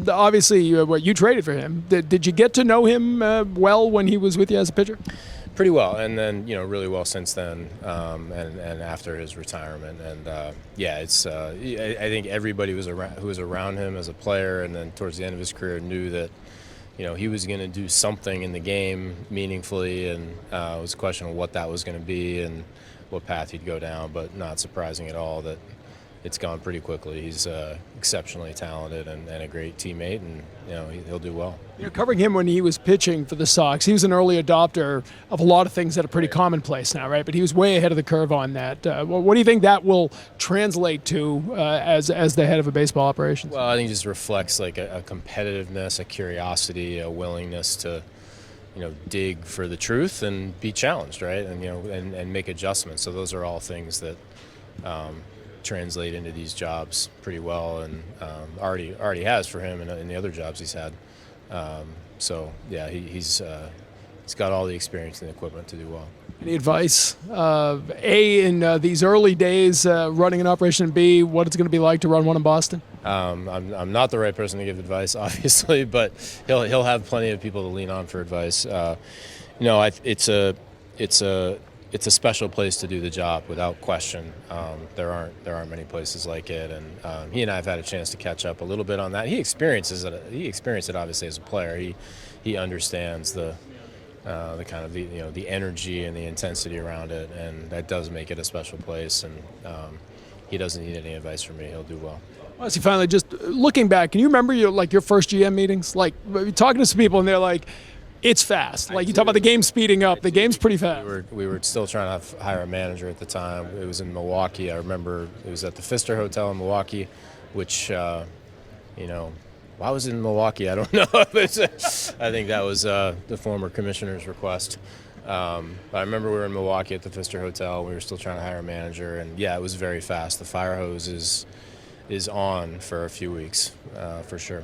obviously, what you traded for him. Did you get to know him well when he was with you as a pitcher? Pretty well, and then really well since then, and after his retirement. And it's I think everybody who was around him as a player, and then towards the end of his career, knew that he was going to do something in the game meaningfully, and it was a question of what that was going to be and what path he'd go down. But not surprising at all that it's gone pretty quickly. He's exceptionally talented and a great teammate, and he'll do well. Covering him when he was pitching for the Sox, he was an early adopter of a lot of things that are pretty commonplace now, right? But he was way ahead of the curve on that. What do you think that will translate to as the head of a baseball operations? Well, I think it just reflects like a competitiveness, a curiosity, a willingness to dig for the truth and be challenged, right? And and make adjustments. So those are all things that translate into these jobs pretty well, and already has for him in the other jobs he's had. He's got all the experience and equipment to do well. Any advice, in these early days running an operation, and B, what it's going to be like to run one in Boston? I'm not the right person to give advice, obviously, but he'll have plenty of people to lean on for advice. It's a special place to do the job, without question. There aren't many places like it, and he and I have had a chance to catch up a little bit on that. He experienced it obviously as a player. He understands the kind of the energy and the intensity around it, and that does make it a special place. And he doesn't need any advice from me. He'll do well. Honestly, finally, just looking back, can you remember your first GM meetings? Like talking to some people, and they're like, it's fast. Like you talk about the game speeding up. The game's pretty fast. We were still trying to hire a manager at the time. It was in Milwaukee. I remember it was at the Pfister Hotel in Milwaukee, which, why was it in Milwaukee? I don't know. I think that was the former commissioner's request. But I remember we were in Milwaukee at the Pfister Hotel. We were still trying to hire a manager, and yeah, it was very fast. The fire hose is on for a few weeks, for sure.